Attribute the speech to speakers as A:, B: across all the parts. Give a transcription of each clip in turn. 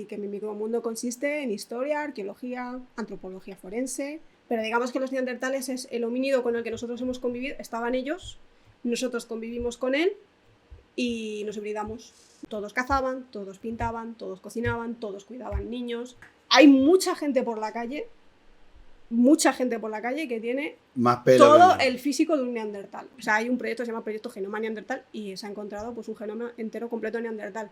A: que mi micromundo consiste en historia, arqueología, antropología forense, pero digamos que los neandertales es el homínido con el que nosotros hemos convivido, estaban ellos, nosotros convivimos con él y nos hibridamos. Todos cazaban, todos pintaban, todos cocinaban, todos cuidaban niños. Hay mucha gente por la calle que tiene
B: más pelo
A: todo el físico de un neandertal. O sea, hay un proyecto que se llama Proyecto Genoma Neandertal y se ha encontrado pues un genoma entero completo neandertal.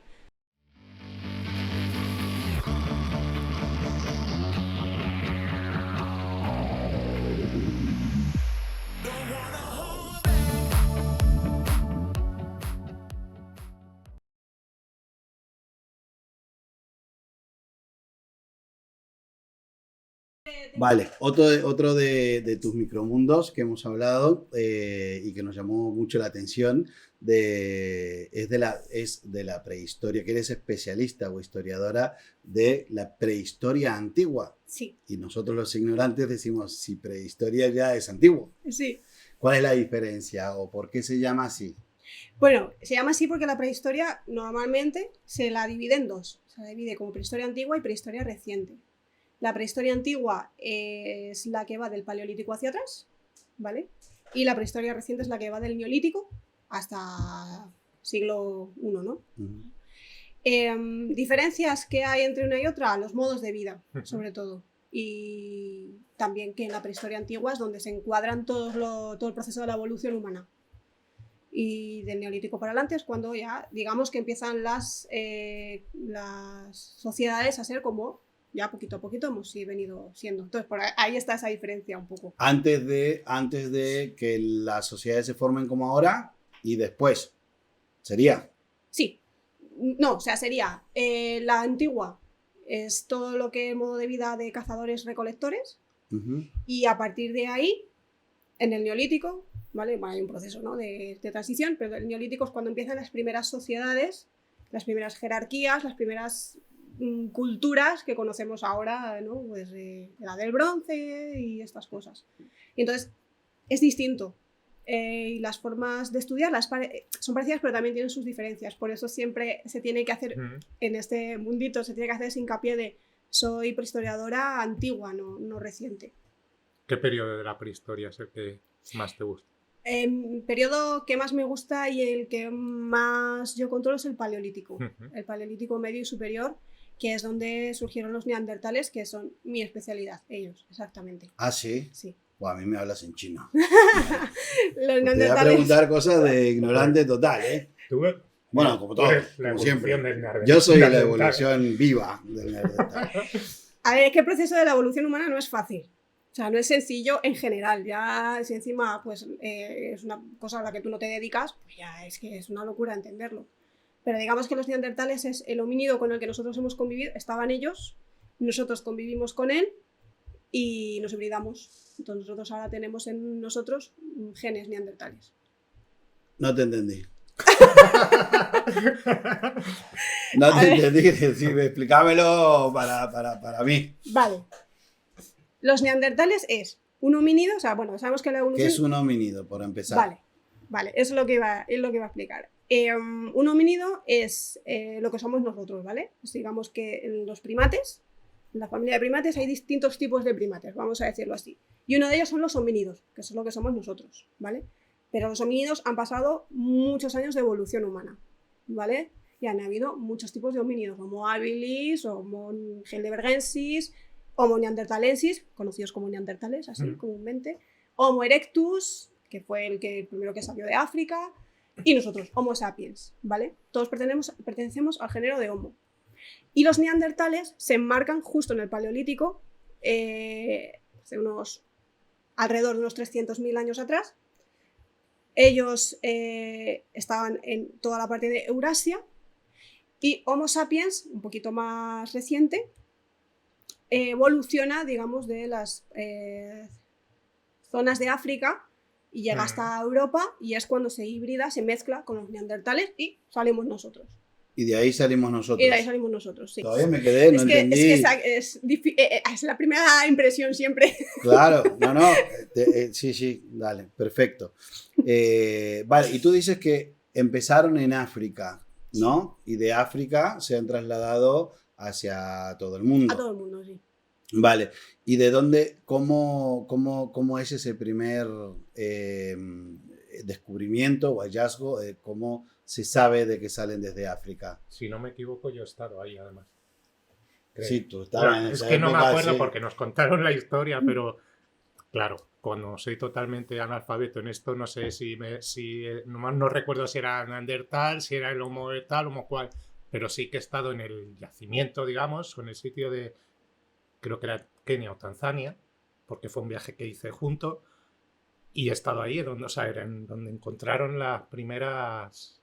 B: Vale, otro de tus micromundos que hemos hablado y que nos llamó mucho la atención es de la prehistoria, que eres especialista o historiadora de la prehistoria antigua.
A: Sí.
B: Y nosotros los ignorantes decimos si prehistoria ya es antiguo.
A: Sí.
B: ¿Cuál es la diferencia o por qué se llama así?
A: Bueno, se llama así porque la prehistoria normalmente se la divide en dos. Se la divide como prehistoria antigua y prehistoria reciente. La prehistoria antigua es la que va del Paleolítico hacia atrás, ¿vale? Y la prehistoria reciente es la que va del Neolítico hasta siglo I, ¿no? Diferencias que hay entre una y otra, los modos de vida, sobre todo. Y también que en la prehistoria antigua es donde se encuadran todo el proceso de la evolución humana. Y del Neolítico para adelante es cuando ya, digamos, que empiezan las sociedades a ser como ya poquito a poquito hemos venido siendo. Entonces, por ahí está esa diferencia un poco.
B: Antes de que las sociedades se formen como ahora y después, ¿sería?
A: Sí. No, o sea, sería la antigua es todo lo que es modo de vida de cazadores-recolectores y a partir de ahí, en el Neolítico, ¿vale? Bueno, hay un proceso, ¿no? de transición, pero el Neolítico es cuando empiezan las primeras sociedades, las primeras jerarquías, las primeras culturas que conocemos ahora, ¿no? Pues la del bronce y estas cosas. Y entonces es distinto. Y las formas de estudiar son parecidas, pero también tienen sus diferencias. Por eso siempre se tiene que hacer, en este mundito, se tiene que hacer ese hincapié de soy prehistoriadora antigua, no reciente.
C: ¿Qué periodo de la prehistoria es el que más te gusta?
A: El periodo que más me gusta y el que más yo controlo es el Paleolítico. El Paleolítico medio y superior, que es donde surgieron los neandertales, que son mi especialidad, ellos, exactamente.
B: ¿Ah, sí?
A: Sí.
B: Bueno, a mí me hablas en chino.
A: Los neandertales...
B: Te voy a preguntar cosas de ignorante total, ¿eh? Bueno, como todo, como siempre. Yo soy la evolución viva del neandertal.
A: A ver, es que el proceso de la evolución humana no es fácil. O sea, no es sencillo en general. Ya si encima pues, es una cosa a la que tú no te dedicas, pues ya es que es una locura entenderlo. Pero digamos que los neandertales es el homínido con el que nosotros hemos convivido, estaban ellos, nosotros convivimos con él y nos hibridamos. Entonces nosotros ahora tenemos en nosotros genes neandertales.
B: No te entendí. No te entendí. Decime, explícamelo para mí.
A: Vale. Los neandertales es un homínido, o sea, bueno, sabemos que la evolución...
B: ¿Qué es un homínido, por empezar?
A: Vale, eso es lo que iba a explicar. Un homínido es lo que somos nosotros, ¿vale? Pues digamos que en los primates, en la familia de primates hay distintos tipos de primates, vamos a decirlo así. Y uno de ellos son los homínidos, que son lo que somos nosotros, ¿vale? Pero los homínidos han pasado muchos años de evolución humana, ¿vale? Y han habido muchos tipos de homínidos, Homo habilis, Homo heidelbergensis, Homo neanderthalensis, conocidos como neandertales, así comúnmente, Homo erectus, que fue el primero que salió de África, y nosotros, Homo sapiens, ¿vale? Todos pertenecemos al género de Homo. Y los neandertales se enmarcan justo en el Paleolítico, alrededor de unos 300.000 años atrás. Ellos estaban en toda la parte de Eurasia y Homo sapiens, un poquito más reciente, evoluciona, digamos, de las zonas de África y llega hasta Europa y es cuando se hibrida, se mezcla con los neandertales y salimos nosotros.
B: Y de ahí salimos nosotros.
A: Y de ahí salimos nosotros, sí.
B: Todavía me quedé, no entendí.
A: Es la primera impresión siempre.
B: Claro, no. Sí, dale, perfecto. Vale, y tú dices que empezaron en África, ¿no? Y de África se han trasladado hacia todo el mundo.
A: A todo el mundo, sí.
B: Vale, ¿y de dónde, cómo es ese primer descubrimiento o hallazgo? ¿Cómo se sabe de que salen desde África?
C: Si no me equivoco, yo he estado ahí, además. Creo.
B: Sí, tú estabas en
C: Es
B: esa
C: que no me
B: época,
C: acuerdo
B: sí.
C: porque nos contaron la historia, pero claro, cuando soy totalmente analfabeto en esto, no sé no recuerdo si era Neandertal, si era el Homo tal, Homo cual, pero sí que he estado en el yacimiento, digamos, o en el sitio de, creo que era Kenia o Tanzania, porque fue un viaje que hice junto, y he estado ahí, donde, o sea, era donde encontraron los primeros...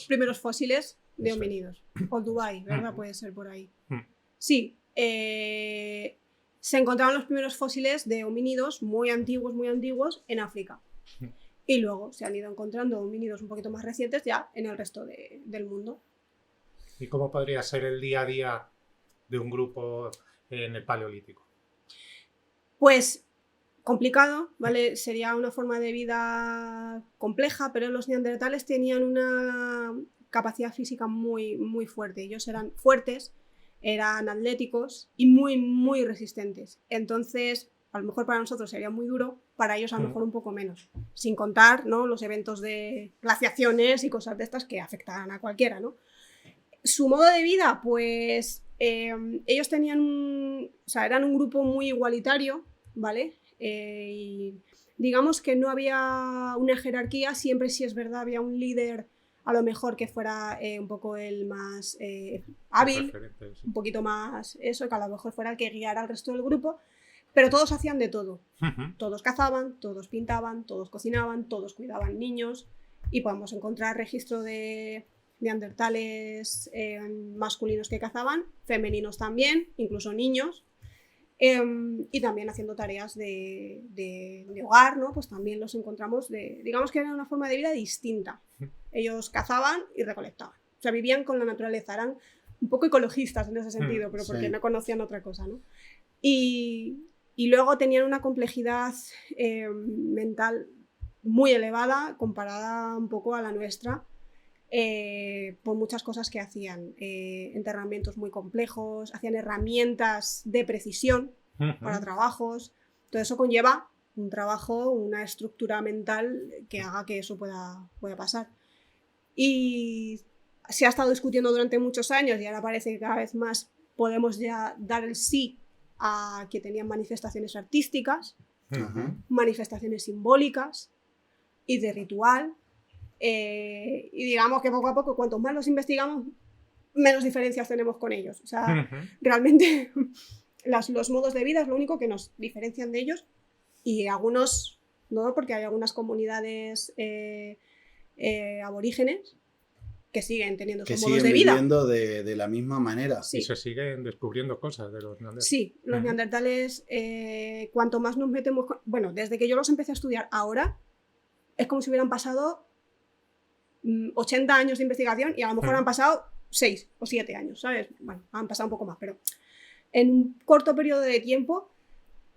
A: Primeros fósiles de
C: Eso es.
A: homínidos. O Dubái, ¿verdad?
C: Ujú.
A: Puede ser por ahí.
C: Mm.
A: Sí, se encontraron los primeros fósiles de homínidos muy antiguos en África. Y luego se han ido encontrando homínidos un poquito más recientes ya en el resto del mundo.
C: ¿Y cómo podría ser el día a día de un grupo en el Paleolítico?
A: Pues complicado, ¿vale? Sería una forma de vida compleja, pero los neandertales tenían una capacidad física muy, muy fuerte. Ellos eran fuertes, eran atléticos y muy, muy resistentes. Entonces, a lo mejor para nosotros sería muy duro, para ellos a lo mejor un poco menos. Sin contar, ¿no?, los eventos de glaciaciones y cosas de estas que afectaran a cualquiera, ¿no? Su modo de vida, pues ellos tenían eran un grupo muy igualitario, ¿vale? Y digamos que no había una jerarquía, siempre, si es verdad, había un líder a lo mejor que fuera un poco el más hábil,
C: Sí.
A: un poquito más eso, que a lo mejor fuera el que guiara al resto del grupo, pero todos hacían de todo. Todos cazaban, todos pintaban, todos cocinaban, todos cuidaban niños, y podemos encontrar registro de neandertales masculinos que cazaban, femeninos también, incluso niños, y también haciendo tareas de hogar, ¿no? Pues también los encontramos digamos que era una forma de vida distinta. Ellos cazaban y recolectaban, o sea, vivían con la naturaleza, eran un poco ecologistas en ese sentido, pero porque
B: Sí.
A: no conocían otra cosa, ¿no? Y luego tenían una complejidad mental muy elevada comparada un poco a la nuestra, por muchas cosas que hacían, enterramientos muy complejos, hacían herramientas de precisión para trabajos. Todo eso conlleva un trabajo, una estructura mental que haga que eso pueda pasar. Y se ha estado discutiendo durante muchos años, y ahora parece que cada vez más podemos ya dar el sí a que tenían manifestaciones artísticas, manifestaciones simbólicas y de ritual. Y digamos que poco a poco, cuanto más los investigamos, menos diferencias tenemos con ellos. O sea, realmente los modos de vida es lo único que nos diferencian de ellos, y algunos no, porque hay algunas comunidades aborígenes que siguen teniendo
B: Que
A: sus modos
B: siguen
A: de vida.
B: viviendo de la misma manera.
A: Sí.
C: Y se siguen descubriendo cosas de los neandertales.
A: Sí, los neandertales, cuanto más nos metemos bueno, desde que yo los empecé a estudiar ahora, es como si hubieran pasado 80 años de investigación, y a lo mejor han pasado 6 o 7 años, ¿sabes? Bueno, han pasado un poco más, pero en un corto periodo de tiempo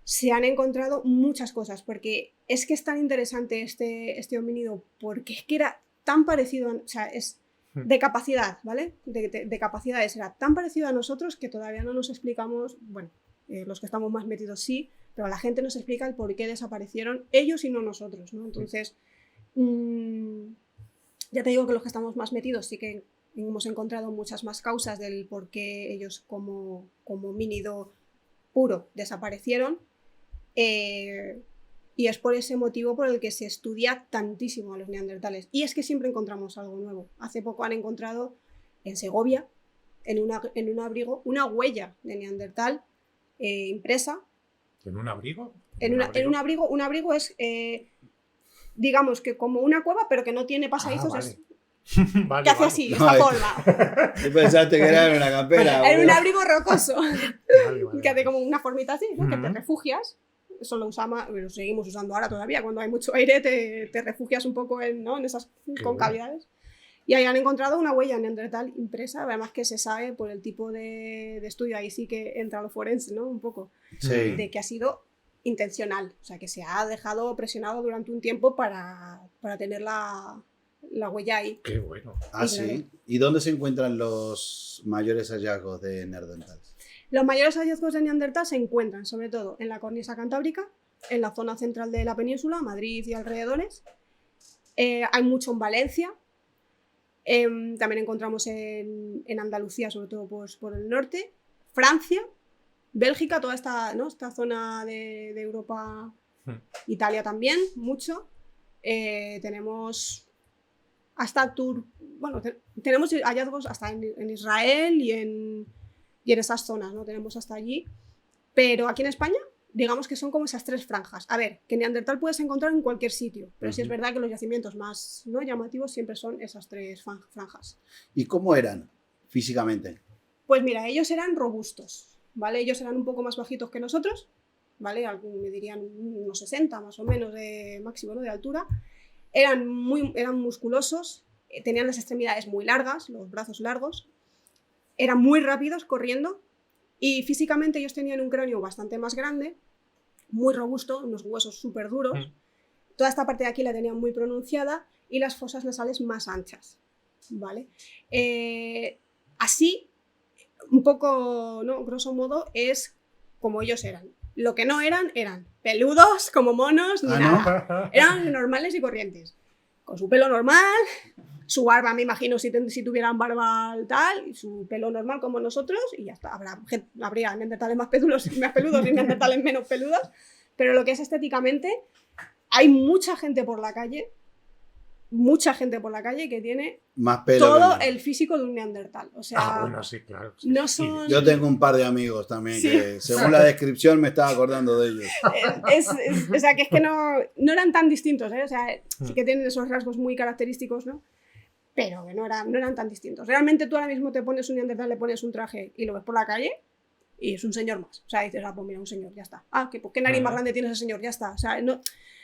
A: se han encontrado muchas cosas, porque es que es tan interesante este homínido, porque es que era tan parecido, o sea, es de capacidad, ¿vale? De capacidades, era tan parecido a nosotros que todavía no nos explicamos, bueno, los que estamos más metidos sí, pero la gente nos explica el por qué desaparecieron ellos y no nosotros, ¿no? Entonces, ya te digo que los que estamos más metidos sí que hemos encontrado muchas más causas del por qué ellos como homínido puro desaparecieron, y es por ese motivo por el que se estudia tantísimo a los neandertales. Y es que siempre encontramos algo nuevo. Hace poco han encontrado en Segovia, en un abrigo, una huella de neandertal impresa.
C: ¿En un abrigo?
A: En un abrigo. Un abrigo es, digamos que como una cueva, pero que no tiene pasadizos.
C: Vale.
A: Vale, que hace así, esta forma.
B: ¿Tú pensaste que era en una campera?
A: Era un abrigo rocoso.
C: Vale.
A: Que hace como una formita así, ¿no? Que te refugias. Eso lo seguimos usando ahora todavía. Cuando hay mucho aire te refugias un poco en esas concavidades. Y ahí han encontrado una huella neandertal impresa, además que se sabe por el tipo de estudio, ahí sí que entra lo forense, ¿no? Un poco.
B: Sí.
A: De que ha sido intencional, o sea, que se ha dejado presionado durante un tiempo para tener la la huella ahí.
C: Qué bueno.
B: Ah,
A: Sí, claro.
B: sí. ¿Y dónde se encuentran los mayores hallazgos de neandertales?
A: Los mayores hallazgos de Neandertal se encuentran sobre todo en la cornisa cantábrica, en la zona central de la península, Madrid y alrededores. Hay mucho en Valencia. También encontramos en Andalucía, sobre todo pues, por el norte. Francia, Bélgica, toda esta zona de Europa, Italia también, mucho. Tenemos hasta tenemos hallazgos hasta en Israel y en esas zonas, ¿no? Tenemos hasta allí. Pero aquí en España, digamos que son como esas tres franjas. A ver, que Neandertal puedes encontrar en cualquier sitio, pero sí es verdad que los yacimientos más, ¿no?, llamativos siempre son esas tres franjas.
B: ¿Y cómo eran físicamente?
A: Pues mira, ellos eran robustos, ¿vale? Ellos eran un poco más bajitos que nosotros, ¿vale? Me dirían unos 60 más o menos de máximo, ¿no?, de altura. Eran musculosos, tenían las extremidades muy largas, los brazos largos, eran muy rápidos corriendo y físicamente ellos tenían un cráneo bastante más grande, muy robusto, unos huesos súper duros. Toda esta parte de aquí la tenían muy pronunciada y las fosas nasales más anchas, ¿vale? Así, un poco, ¿no?, grosso modo, es como ellos eran. Lo que no eran peludos como monos ni nada.
C: ¿No?
A: Eran normales y corrientes. Con su pelo normal, su barba, me imagino, si tuvieran barba tal, y su pelo normal como nosotros, y ya está. Habría neandertales más peludos y neandertales menos peludos, pero lo que es estéticamente, hay mucha gente por la calle que tiene
B: Más pelo
A: todo
B: que-
A: el físico de un neandertal. O sea,
C: Bueno, sí, claro. Sí.
A: no son...
B: Yo tengo un par de amigos también
A: Sí.
B: que, según la descripción, me estaba acordando de ellos.
A: O sea, que es que no eran tan distintos, ¿eh? O sea, sí que tienen esos rasgos muy característicos, ¿no? Pero que no eran tan distintos. Realmente tú ahora mismo te pones un neandertal, le pones un traje y lo ves por la calle y es un señor más. O sea, dices, pues mira, un señor, ya está. ¿Qué nariz más grande tiene ese señor? Ya está. O sea,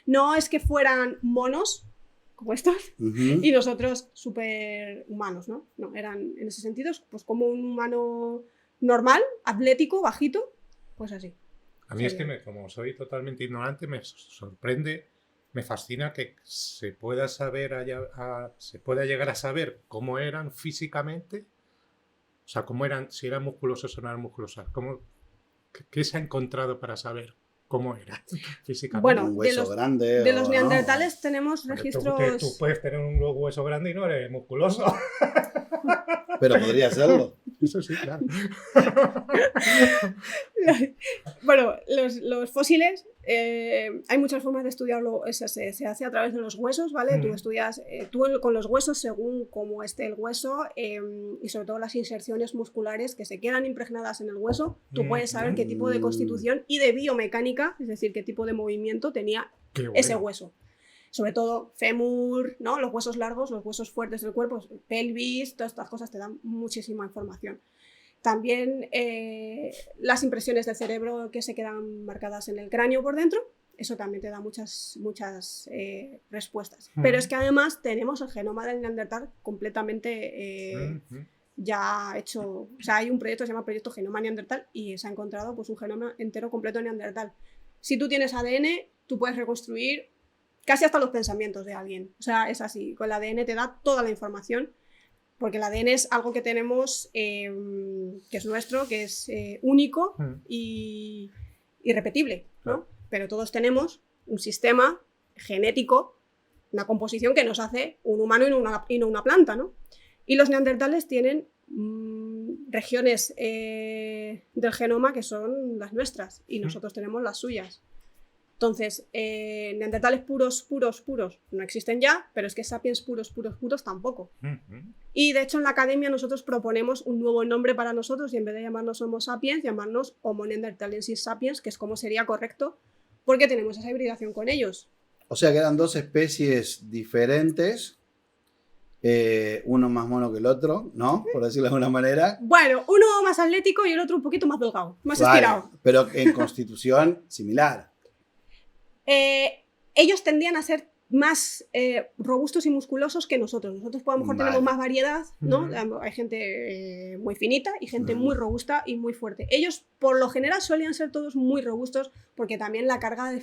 A: no es que fueran monos como estos y nosotros súper humanos, ¿no? No, eran en ese sentido pues como un humano normal, atlético, bajito, pues así.
C: A mí es que, como soy totalmente ignorante, me sorprende, me fascina que se pueda llegar a saber cómo eran físicamente, o sea, cómo eran, si eran musculosos o no eran musculosos. ¿Qué se ha encontrado para saber cómo eran físicamente?
A: Bueno,
B: Un hueso grande.
A: de los
B: o
A: neandertales tenemos
C: Porque
A: registros...
C: Tú puedes tener un hueso grande y no eres musculoso.
B: No. Pero podría serlo.
C: Eso sí, claro.
A: Bueno, los fósiles, hay muchas formas de estudiarlo. Se hace a través de los huesos, ¿vale? Tú estudias con los huesos según cómo esté el hueso y sobre todo las inserciones musculares que se quedan impregnadas en el hueso. Tú puedes saber qué tipo de constitución y de biomecánica, es decir, qué tipo de movimiento tenía ese hueso. Sobre todo fémur, ¿no?, los huesos largos, los huesos fuertes del cuerpo, pelvis, todas estas cosas te dan muchísima información. También las impresiones del cerebro que se quedan marcadas en el cráneo por dentro, eso también te da muchas respuestas. Pero es que además tenemos el genoma del neandertal completamente ya hecho. O sea, hay un proyecto que se llama Proyecto Genoma Neandertal y se ha encontrado pues un genoma entero completo de neandertal. Si tú tienes ADN, tú puedes reconstruir casi hasta los pensamientos de alguien. O sea, es así. Con el ADN te da toda la información. Porque el ADN es algo que tenemos, que es nuestro, que es único y irrepetible, ¿no?
C: Claro.
A: Pero todos tenemos un sistema genético, una composición que nos hace un humano y no una planta, ¿no? Y los neandertales tienen regiones del genoma que son las nuestras y nosotros tenemos las suyas. Entonces, neandertales puros no existen ya, pero es que sapiens puros tampoco. Y de hecho en la academia nosotros proponemos un nuevo nombre para nosotros y en vez de llamarnos Homo sapiens, llamarnos Homo neanderthalensis sapiens, que es como sería correcto, porque tenemos esa hibridación con ellos.
B: O sea que eran dos especies diferentes, uno más mono que el otro, ¿no? Por decirlo de alguna manera.
A: Bueno, uno más atlético y el otro un poquito más delgado, más estirado.
B: Pero en constitución similar.
A: Ellos tendían a ser más robustos y musculosos que nosotros. Nosotros a lo mejor tenemos más variedad, ¿no? Hay gente muy finita y gente muy robusta y muy fuerte. Ellos, por lo general, solían ser todos muy robustos porque también la carga de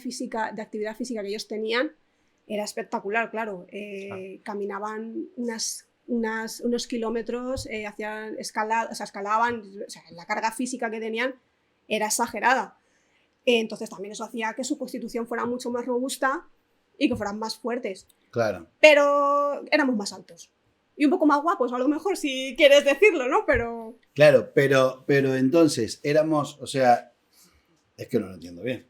A: actividad física que ellos tenían era espectacular, claro. Caminaban unos kilómetros, hacían escalaban, o sea, la carga física que tenían era exagerada. Entonces también eso hacía que su constitución fuera mucho más robusta y que fueran más fuertes.
B: Claro.
A: Pero éramos más altos. Y un poco más guapos, a lo mejor, si quieres decirlo, ¿no? Pero...
B: Claro, pero entonces éramos, o sea, es que no lo entiendo bien.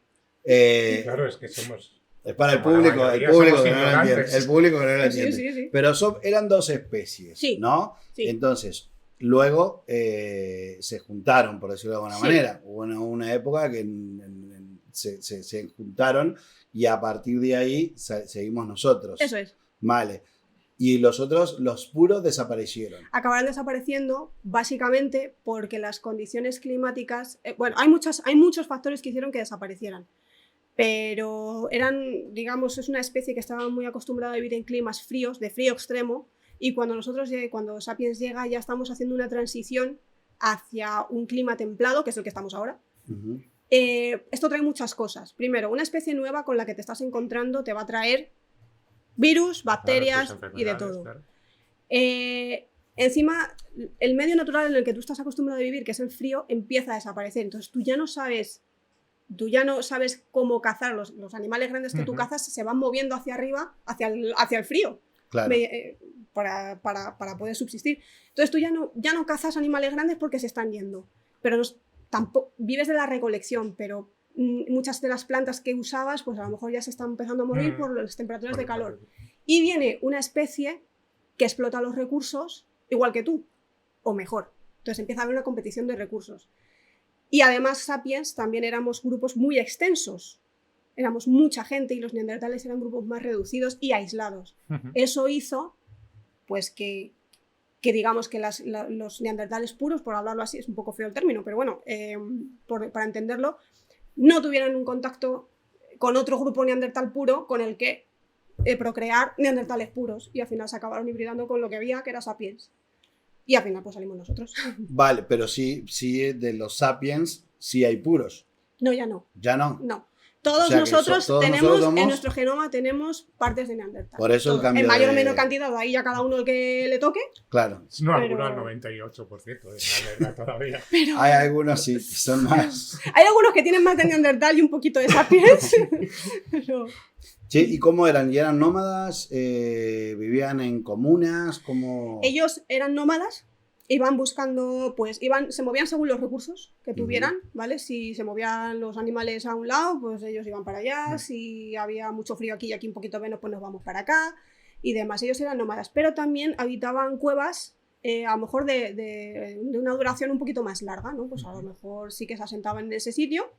C: Claro, es que somos...
B: Es para el
C: como la
B: público,
C: mayoría,
B: que no
C: somos
B: lo entiende.
C: ignorantes.
B: El público que no lo
A: Sí,
B: entiende.
A: sí.
B: Pero eran dos especies,
A: Sí,
B: ¿no?
A: sí.
B: Entonces, luego se juntaron, por decirlo de alguna
A: Sí.
B: manera. Hubo una época que se juntaron y a partir de ahí seguimos nosotros.
A: Eso es.
B: Vale. Y los otros, los puros, desaparecieron.
A: Acabaron desapareciendo básicamente porque las condiciones climáticas... bueno, hay muchos factores que hicieron que desaparecieran. Pero eran, digamos, es una especie que estaba muy acostumbrada a vivir en climas fríos, de frío extremo, y cuando Sapiens llega ya estamos haciendo una transición hacia un clima templado, que es el que estamos ahora.
B: Uh-huh.
A: Esto trae muchas cosas. Primero, una especie nueva con la que te estás encontrando te va a traer virus, bacterias y de todo.
C: Claro.
A: Encima, el medio natural en el que tú estás acostumbrado a vivir, que es el frío, empieza a desaparecer. Entonces tú ya no sabes cómo cazar. Los animales grandes que tú cazas se van moviendo hacia arriba, hacia el frío,
B: Claro.
A: para poder subsistir. Entonces tú ya no cazas animales grandes porque se están yendo. Pero tampoco vives de la recolección, pero muchas de las plantas que usabas, pues a lo mejor ya se están empezando a morir por las temperaturas de calor. Y viene una especie que explota los recursos igual que tú, o mejor. Entonces empieza a haber una competición de recursos. Y además, Sapiens también éramos grupos muy extensos. Éramos mucha gente y los neandertales eran grupos más reducidos y aislados.
C: Uh-huh.
A: Eso hizo, pues, que digamos que los neandertales puros, por hablarlo así, es un poco feo el término, pero bueno, para entenderlo, no tuvieran un contacto con otro grupo neandertal puro con el que procrear neandertales puros. Y al final se acabaron hibridando con lo que había, que era Sapiens. Y al final pues salimos nosotros.
B: Vale, pero sí de los Sapiens sí hay puros.
A: No, ya no.
B: Ya no.
A: No. Todos
B: O sea,
A: nosotros
B: todos
A: tenemos,
B: nosotros somos...
A: en nuestro genoma tenemos partes de neandertal.
B: Por eso el cambio
A: en mayor o
B: de...
A: menor cantidad, ahí ya cada uno el que le toque.
B: Claro.
C: No,
A: Pero-
C: algunos al 98%, es la verdad todavía.
A: Pero
B: Hay algunos sí, que son más...
A: hay algunos que tienen más de neandertal y un poquito de Sapiens. Pero
B: Che, ¿y cómo eran? ¿Y eran nómadas? ¿Vivían en comunas? ¿Cómo...?
A: ellos eran nómadas. Iban buscando, pues se movían según los recursos que tuvieran, ¿vale? Si se movían los animales a un lado, pues ellos iban para allá. Si había mucho frío aquí y aquí un poquito menos, pues nos vamos para acá y demás. Ellos eran nómadas, pero también habitaban cuevas, a lo mejor de una duración un poquito más larga, ¿no? Pues a lo mejor sí que se asentaban en ese sitio,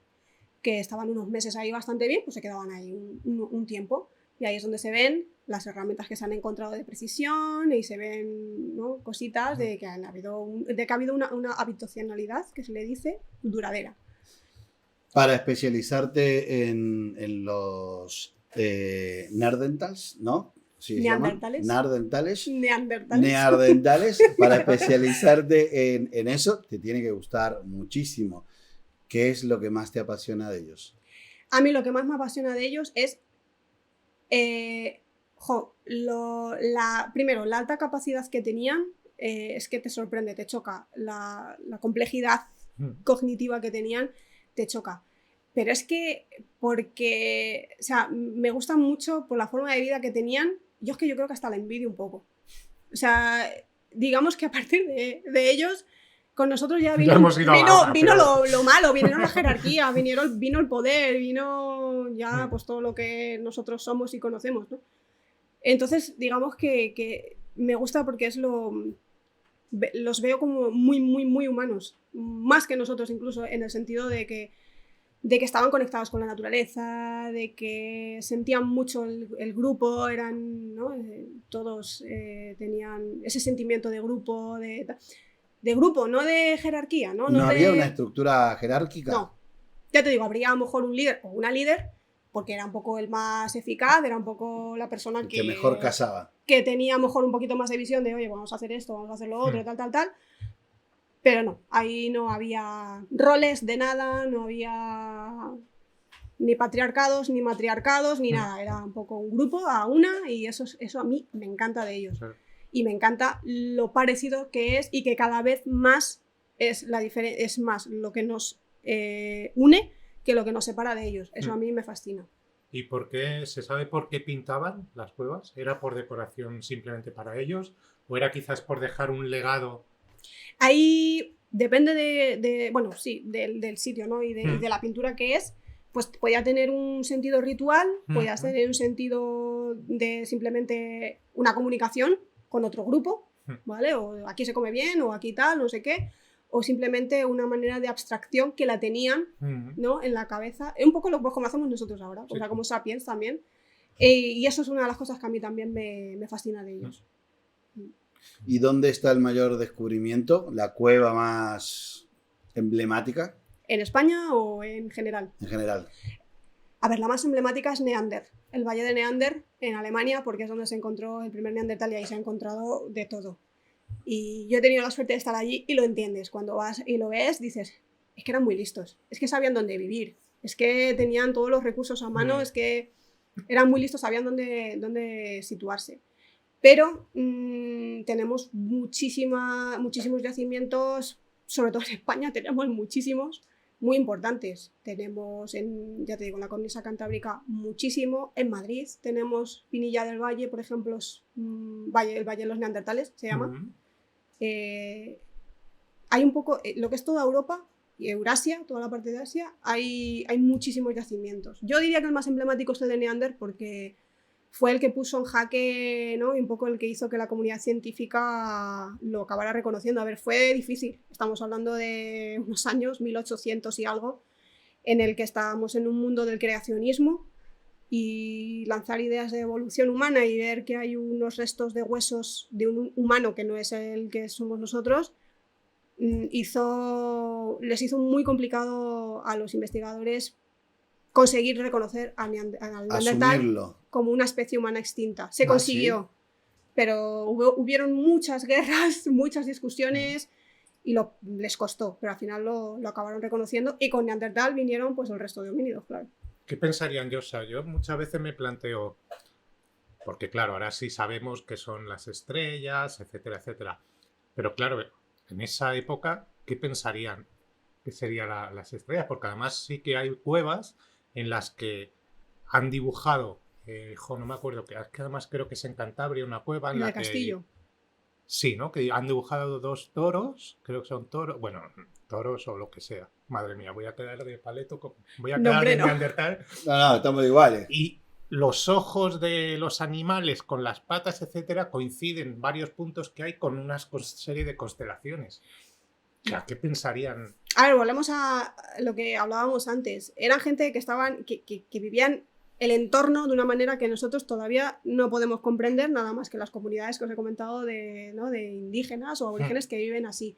A: que estaban unos meses ahí bastante bien, pues se quedaban ahí un tiempo. Y ahí es donde se ven las herramientas que se han encontrado de precisión y se ven, ¿no?, cositas de que ha habido una habitacionalidad, que se le dice, duradera.
B: Para especializarte en los Neandertals, ¿no? Sí, se llaman.
A: Neandertales.
B: Neandertales.
A: Neandertales.
B: Para especializarte en eso, te tiene que gustar muchísimo. ¿Qué es lo que más te apasiona de ellos?
A: A mí lo que más me apasiona de ellos es, primero, la alta capacidad que tenían, es que te sorprende, te choca. La complejidad cognitiva que tenían, te choca. Pero es que, porque, o sea, me gustan mucho por la forma de vida que tenían. Yo creo que hasta la envidio un poco. O sea, digamos que a partir de ellos, con nosotros ya vino lo malo, vinieron la jerarquía, vino el poder, vino ya pues todo lo que nosotros somos y conocemos, ¿no? Entonces, digamos que me gusta porque los veo como muy, muy, muy humanos, más que nosotros incluso, en el sentido de que estaban conectados con la naturaleza, de que sentían mucho el grupo, eran, ¿no? Todos tenían ese sentimiento de grupo, de grupo, no de jerarquía, ¿no?
B: ¿No había una estructura jerárquica?
A: No. Ya te digo, habría a lo mejor un líder o una líder, porque era un poco el más eficaz, era un poco la persona
B: que mejor cazaba.
A: Que tenía a lo mejor un poquito más de visión de, oye, vamos a hacer esto, vamos a hacer lo otro, tal. Pero no, ahí no había roles de nada, no ni patriarcados, ni matriarcados, ni nada. Era un poco un grupo a una y eso a mí me encanta de ellos.
C: Claro.
A: Y me encanta lo parecido que es y que cada vez más es más lo que nos une que lo que nos separa de ellos. Eso a mí me fascina.
C: ¿Y por qué? ¿Se sabe por qué pintaban las cuevas? ¿Era por decoración simplemente para ellos? ¿O era quizás por dejar un legado?
A: Ahí depende bueno, sí, del sitio, ¿no? Y de la pintura que es, pues podía tener un sentido ritual, podía tener un sentido de simplemente una comunicación con otro grupo, ¿vale? O aquí se come bien, o aquí tal, no sé qué, o simplemente una manera de abstracción que la tenían, ¿no? En la cabeza, un poco pues, como hacemos nosotros ahora, o sea, como Sapiens también, y eso es una de las cosas que a mí también me fascina de ellos.
B: ¿Y dónde está el mayor descubrimiento? ¿La cueva más emblemática?
A: ¿En España o en general?
B: En general.
A: A ver, la más emblemática es Neander, el Valle de Neander en Alemania, porque es donde se encontró el primer neandertal y ahí se ha encontrado de todo. Y yo he tenido la suerte de estar allí y lo entiendes. Cuando vas y lo ves, dices, es que eran muy listos, es que sabían dónde vivir, es que tenían todos los recursos a mano, es que eran muy listos, sabían dónde situarse. Pero tenemos muchísimos yacimientos, sobre todo en España tenemos muchísimos, muy importantes. Tenemos, ya te digo, en la cornisa cantábrica muchísimo. En Madrid tenemos Pinilla del Valle, por ejemplo, el Valle de los Neandertales, se llama. Hay un poco, lo que es toda Europa y Eurasia, toda la parte de Asia, hay muchísimos yacimientos. Yo diría que el más emblemático es el de Neander porque fue el que puso en jaque, ¿no? Y un poco el que hizo que la comunidad científica lo acabara reconociendo. A ver, fue difícil. Estamos hablando de unos años, 1800 y algo, en el que estábamos en un mundo del creacionismo y lanzar ideas de evolución humana y ver que hay unos restos de huesos de un humano que no es el que somos nosotros, les hizo muy complicado a los investigadores conseguir reconocer al Neandertal como una especie humana extinta. Se consiguió, ¿sí? Pero hubieron muchas guerras, muchas discusiones y les costó, pero al final lo acabaron reconociendo y con Neandertal vinieron pues el resto de homínidos, claro.
C: ¿Qué pensarían, Josa? Yo muchas veces me planteo, porque claro, ahora sí sabemos qué son las estrellas, etcétera, etcétera, pero claro, en esa época, ¿qué pensarían que serían las estrellas? Porque además sí que hay cuevas en las que han dibujado, no me acuerdo, que además creo que es en Cantabria, una cueva en la
A: Castillo.
C: Sí, ¿no? Que han dibujado 2 toros, creo que son toros, bueno, toros o lo que sea. Madre mía, voy a quedar de paleto, voy a quedar de Neandertal.
B: No, estamos iguales.
C: Y los ojos de los animales con las patas, etcétera, coinciden en varios puntos que hay con una serie de constelaciones. O sea, ¿qué pensarían?
A: A ver, volvemos a lo que hablábamos antes. Eran gente que vivían el entorno de una manera que nosotros todavía no podemos comprender, nada más que las comunidades que os he comentado de indígenas o aborígenes que viven así.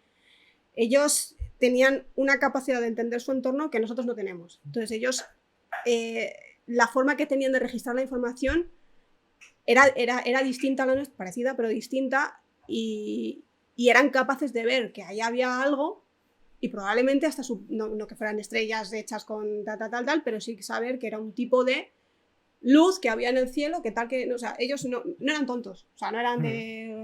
A: Ellos tenían una capacidad de entender su entorno que nosotros no tenemos. Entonces ellos, la forma que tenían de registrar la información era distinta a la nuestra, parecida, pero distinta, y eran capaces de ver que ahí había algo y probablemente hasta no que fueran estrellas hechas con tal, pero sí saber que era un tipo de luz que había en el cielo, que tal que, o sea, ellos no eran tontos, o sea, no eran de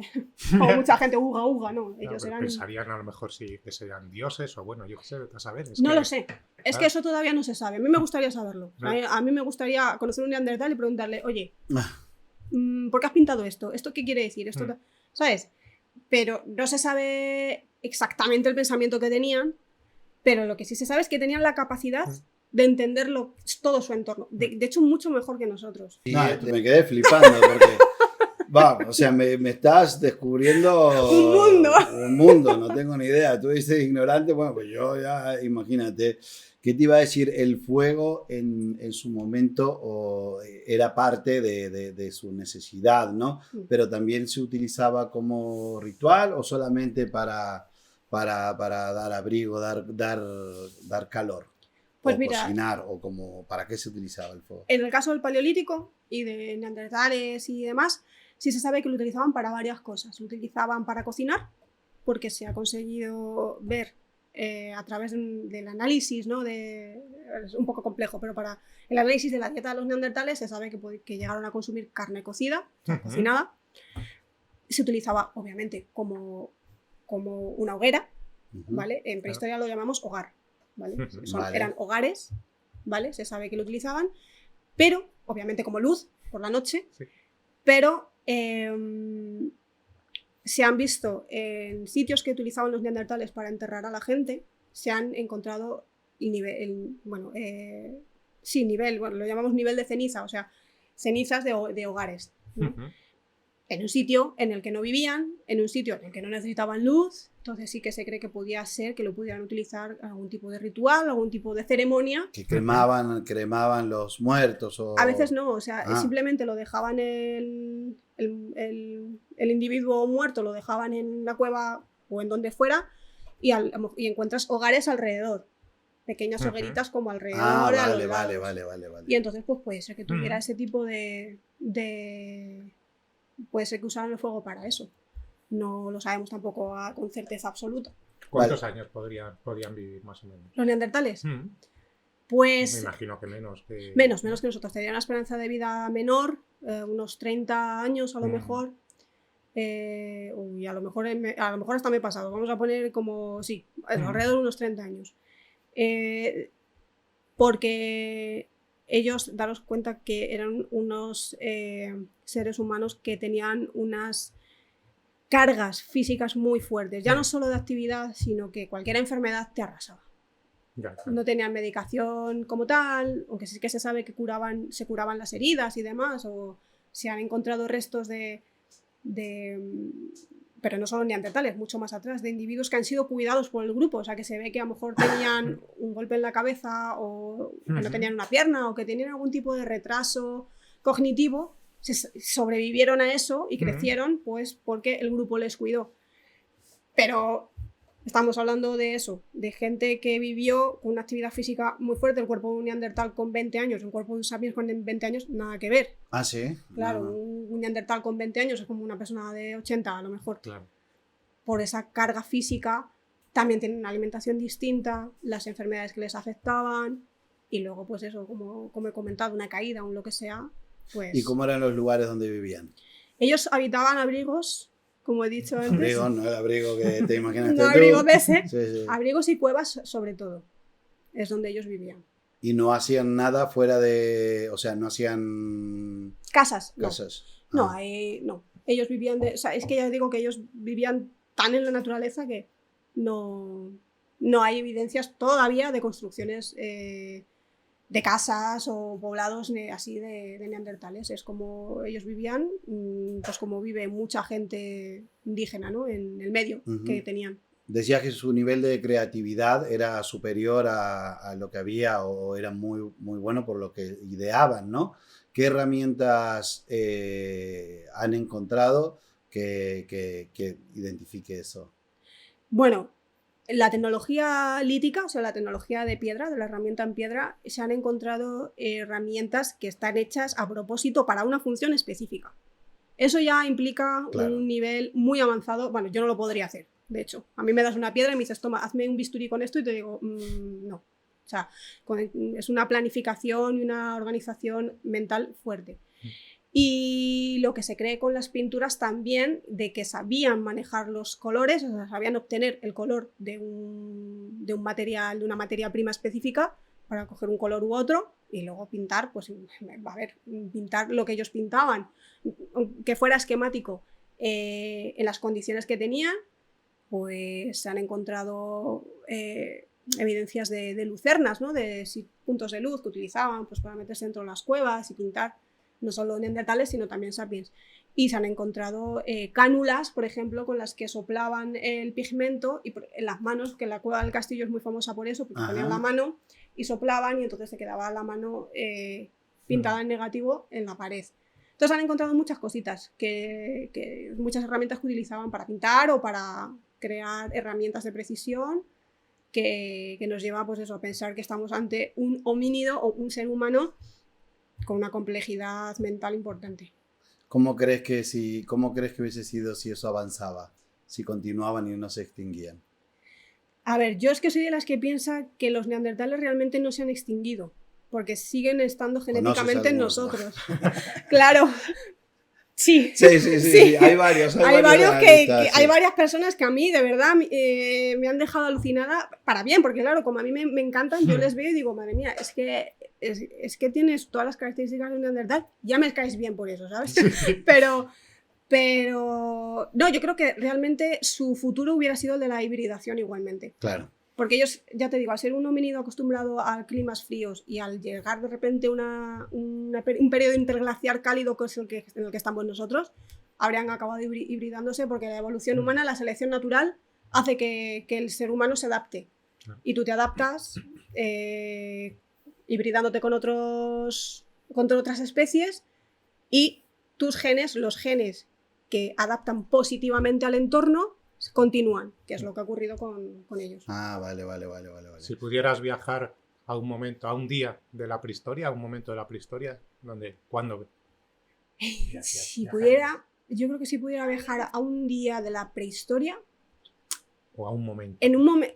A: como mucha gente uga, no, ellos eran...
C: Pensarían a lo mejor que serían dioses o bueno, yo qué sé, a saber.
A: No lo sé, es que eso todavía no se sabe, a mí me gustaría saberlo, a mí me gustaría conocer un neandertal y preguntarle, oye, ¿por qué has pintado esto? ¿Esto qué quiere decir? ¿Esto ¿sabes? Pero no se sabe exactamente el pensamiento que tenían, pero lo que sí se sabe es que tenían la capacidad de entenderlo, todo su entorno. De hecho, mucho mejor que nosotros.
B: No, me quedé flipando porque, o sea, me estás descubriendo un mundo, no tengo ni idea. Tú dices ignorante, bueno, pues yo ya, imagínate. ¿Qué te iba a decir? El fuego en su momento era parte de su necesidad, ¿no? Pero también se utilizaba como ritual o solamente para dar abrigo, dar calor.
A: Pues
B: o
A: mira,
B: cocinar, o como, ¿para qué se utilizaba el fuego?
A: En el caso del paleolítico y de neandertales y demás, sí se sabe que lo utilizaban para varias cosas. Lo utilizaban para cocinar, porque se ha conseguido ver a través del análisis, ¿no? Es un poco complejo, pero para el análisis de la dieta de los neandertales se sabe que llegaron a consumir carne cocida, cocinada. Se utilizaba, obviamente, como una hoguera, ¿vale? En prehistoria lo llamamos hogar, ¿vale? Eran hogares, ¿vale? Se sabe que lo utilizaban, pero, obviamente, como luz por la noche, pero se han visto en sitios que utilizaban los neandertales para enterrar a la gente, se han encontrado lo llamamos nivel de ceniza, o sea, cenizas de hogares, ¿no? En un sitio en el que no vivían, en un sitio en el que no necesitaban luz, entonces sí que se cree que podía ser que lo pudieran utilizar algún tipo de ritual, algún tipo de ceremonia.
B: Que cremaban los muertos o...
A: A veces no, o sea, simplemente lo dejaban el individuo muerto, lo dejaban en la cueva o en donde fuera y encuentras hogares alrededor. Pequeñas hogueritas como alrededor.
B: Vale.
A: Y entonces pues puede ser que tuviera ese tipo de... Puede ser que usaran el fuego para eso. No lo sabemos tampoco con certeza absoluta.
C: ¿Cuántos años podían vivir más o menos?
A: ¿Los neandertales? Pues...
C: Me imagino que menos que...
A: Menos que nosotros. Tenían una esperanza de vida menor, unos 30 años a lo mejor. A lo mejor hasta me he pasado. Vamos a poner como... Sí, alrededor de unos 30 años. Porque... ellos, daros cuenta que eran unos seres humanos que tenían unas cargas físicas muy fuertes, ya no solo de actividad, sino que cualquier enfermedad te arrasaba. No tenían medicación como tal, aunque sí que se sabe que se curaban las heridas y demás, o se han encontrado restos pero no solo neandertales, mucho más atrás, de individuos que han sido cuidados por el grupo, o sea que se ve que a lo mejor tenían un golpe en la cabeza o que no tenían una pierna o que tenían algún tipo de retraso cognitivo, sobrevivieron a eso y crecieron pues porque el grupo les cuidó. Pero estamos hablando de eso, de gente que vivió con una actividad física muy fuerte, el cuerpo de un neandertal con 20 años, un cuerpo de un sapiens con 20 años, nada que ver.
B: Ah, sí.
A: Claro, un neandertal con 20 años es como una persona de 80 a lo mejor.
C: Claro.
A: Por esa carga física, también tienen una alimentación distinta, las enfermedades que les afectaban, y luego pues eso, como he comentado, una caída o lo que sea, pues...
B: ¿Y cómo eran los lugares donde vivían?
A: Ellos habitaban abrigos, como he dicho antes.
B: Abrigo, no el abrigo que te imaginaste
A: no
B: tú.
A: abrigos de ese,
B: Sí.
A: abrigos y cuevas sobre todo, es donde ellos vivían.
B: Y no hacían nada fuera de... O sea, no hacían...
A: Casas.
B: No.
A: No. Ellos vivían o sea, es que ya digo que ellos vivían tan en la naturaleza que no hay evidencias todavía de construcciones de casas o poblados así de neandertales. Es como ellos vivían, pues como vive mucha gente indígena, ¿no? En el medio que tenían.
B: Decías que su nivel de creatividad era superior a lo que había o era muy, muy bueno por lo que ideaban, ¿no? ¿Qué herramientas han encontrado que identifique eso?
A: Bueno, la tecnología lítica, o sea, la tecnología de piedra, de la herramienta en piedra, se han encontrado herramientas que están hechas a propósito para una función específica. Eso ya implica un nivel muy avanzado. Bueno, yo no lo podría hacer, de hecho. A mí me das una piedra y me dices, toma, hazme un bisturí con esto y te digo, no. O sea, es una planificación y una organización mental fuerte. Y lo que se cree con las pinturas también, de que sabían manejar los colores, o sea, sabían obtener el color de un material, de una materia prima específica para coger un color u otro y luego pintar, pues pintar lo que ellos pintaban, que fuera esquemático en las condiciones que tenían, pues se han encontrado evidencias de lucernas, ¿no? De puntos de luz que utilizaban pues, para meterse dentro de las cuevas y pintar. No solo neandertales, sino también sapiens. Y se han encontrado cánulas, por ejemplo, con las que soplaban el pigmento y en las manos, que la cueva del castillo es muy famosa por eso, porque ponían la mano y soplaban y entonces se quedaba la mano pintada en negativo en la pared. Entonces han encontrado muchas cositas, muchas herramientas que utilizaban para pintar o para crear herramientas de precisión que nos lleva pues eso, a pensar que estamos ante un homínido o un ser humano con una complejidad mental importante.
B: ¿Cómo crees que hubiese sido si eso avanzaba? Si continuaban y no se extinguían.
A: A ver, yo es que soy de las que piensa que los neandertales realmente no se han extinguido, porque siguen estando genéticamente en nosotros. Claro. Sí.
B: Sí, hay varios.
A: Hay varios
B: analistas,
A: hay varias personas que a mí, de verdad, me han dejado alucinada para bien, porque claro, como a mí me encantan, yo les veo y digo, madre mía, es que tienes todas las características de un neandertal, ya me caes bien por eso, ¿sabes? Pero no, yo creo que realmente su futuro hubiera sido el de la hibridación igualmente.
B: Claro.
A: Porque ellos, ya te digo, al ser un homínido acostumbrado a climas fríos y al llegar de repente un periodo interglaciar cálido, que es en el que estamos nosotros, habrían acabado hibridándose porque la evolución humana, la selección natural, hace que el ser humano se adapte. Y tú te adaptas hibridándote con otras especies y tus genes, los genes que adaptan positivamente al entorno, continúan, que es lo que ha ocurrido con ellos.
B: Ah, vale.
C: Si pudieras viajar a un momento, a un día de la prehistoria, a un momento de la prehistoria, ¿cuándo?
A: Si pudiera, yo creo que si pudiera viajar a un día de la prehistoria,
C: o a un momento.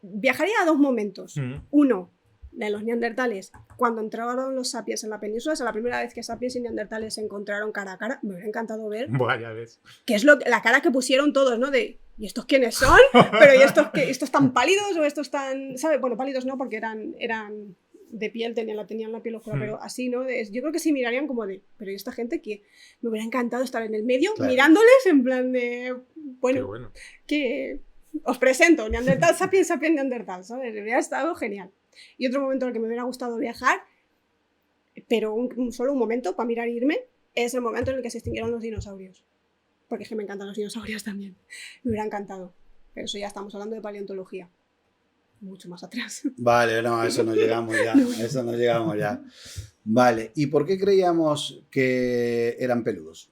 A: Viajaría a dos momentos. Uno, de los neandertales, cuando entraron los sapiens en la península, es la primera vez que sapiens y neandertales se encontraron cara a cara. Me hubiera encantado ver.
C: Vaya vez.
A: Que es la cara que pusieron todos, ¿no? De, ¿y estos quiénes son? Pero ¿y estos tan pálidos o estos tan, ¿sabes? Bueno, pálidos no, porque eran de piel, tenían la piel oscura, pero así, ¿no? Yo creo que sí mirarían como de, pero ¿y esta gente que me hubiera encantado estar en el medio, claro, mirándoles en plan de, bueno. Que os presento, neandertal, sapiens, neandertal, ¿sabes? Me hubiera estado genial. Y otro momento en el que me hubiera gustado viajar, pero solo un momento para mirar e irme, es el momento en el que se extinguieron los dinosaurios. Porque es que me encantan los dinosaurios también. Me hubiera encantado. Pero eso ya estamos hablando de paleontología. Mucho más atrás.
B: Vale, no, a eso no llegamos ya. Vale, ¿y por qué creíamos que eran peludos?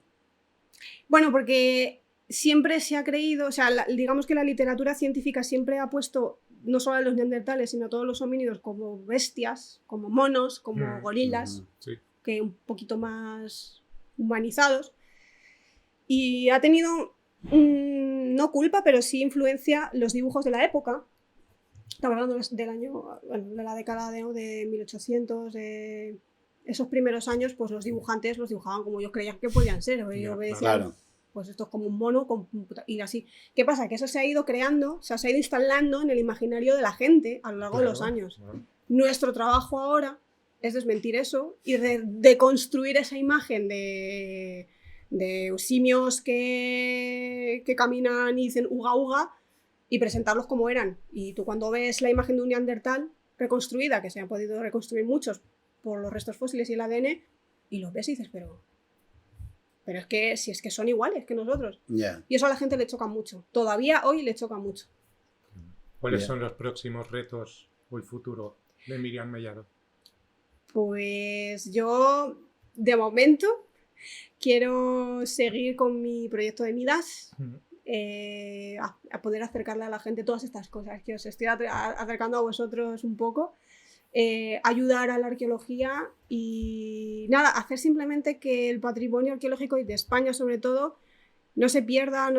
A: Bueno, porque siempre se ha creído, o sea, digamos que la literatura científica siempre ha puesto no solo a los neandertales, sino a todos los homínidos como bestias, como monos, como gorilas,
C: sí,
A: que un poquito más humanizados. Y ha tenido, no culpa, pero sí influencia los dibujos de la época. Estamos hablando del año, bueno, de la década de 1800, de esos primeros años, pues los dibujantes los dibujaban como ellos creían que podían ser. Ellos decían,
B: claro,
A: pues esto es como un mono y así. ¿Qué pasa? Que eso se ha ido creando, o sea, se ha ido instalando en el imaginario de la gente a lo largo de los años. Nuestro trabajo ahora es desmentir eso y deconstruir esa imagen de simios que caminan y dicen uga uga y presentarlos como eran. Y tú cuando ves la imagen de un neandertal reconstruida, que se han podido reconstruir muchos por los restos fósiles y el ADN, y los ves y dices, pero es que si es que son iguales que nosotros.
B: Yeah.
A: Y eso a la gente le choca mucho. Todavía hoy le choca mucho.
C: ¿Cuáles son los próximos retos o el futuro de Miriam Mellado?
A: Pues yo, de momento, quiero seguir con mi proyecto de Midas, a poder acercarle a la gente todas estas cosas que os estoy acercando a vosotros un poco. Ayudar a la arqueología y nada, hacer simplemente que el patrimonio arqueológico y de España sobre todo no se pierda,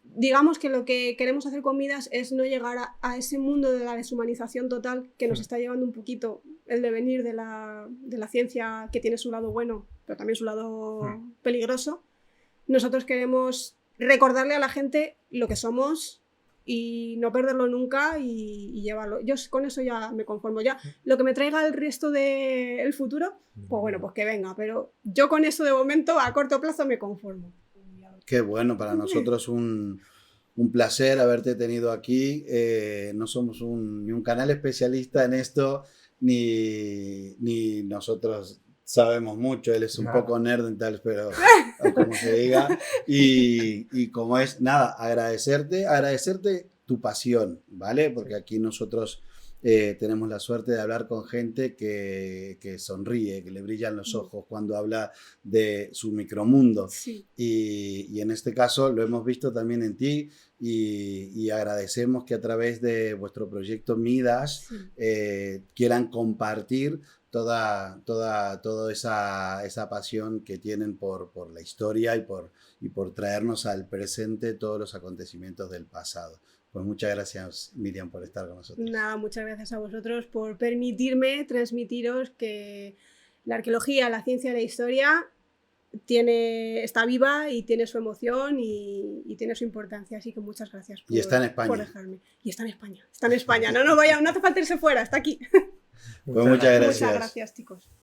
A: digamos que lo que queremos hacer con Midas es no llegar a ese mundo de la deshumanización total que nos está llevando un poquito el devenir de la ciencia, que tiene su lado bueno pero también su lado peligroso. Nosotros queremos recordarle a la gente lo que somos y no perderlo nunca y llevarlo. Yo con eso ya me conformo. Ya lo que me traiga el resto del futuro, pues bueno, pues que venga. Pero yo con eso de momento, a corto plazo, me conformo.
B: Qué bueno, para nosotros un placer haberte tenido aquí. No somos ni un canal especialista en esto, ni nosotros sabemos mucho. Él es un poco nerd en tal, pero como se diga. Y como es, nada, agradecerte tu pasión, ¿vale? Porque aquí nosotros tenemos la suerte de hablar con gente que sonríe, que le brillan los ojos cuando habla de su micromundo.
A: Sí.
B: Y en este caso lo hemos visto también en ti y agradecemos que a través de vuestro proyecto Midas quieran compartir toda esa pasión que tienen por la historia y por traernos al presente todos los acontecimientos del pasado. Pues muchas gracias, Miriam, por estar con nosotros.
A: Nada, muchas gracias a vosotros por permitirme transmitiros que la arqueología, la ciencia y la historia está viva y tiene su emoción y tiene su importancia. Así que muchas gracias
B: y está en España.
A: por dejarme. Y está en España. Está en España. No hace falta irse fuera, está aquí.
B: Pues muchas gracias.
A: Muchas gracias, chicos.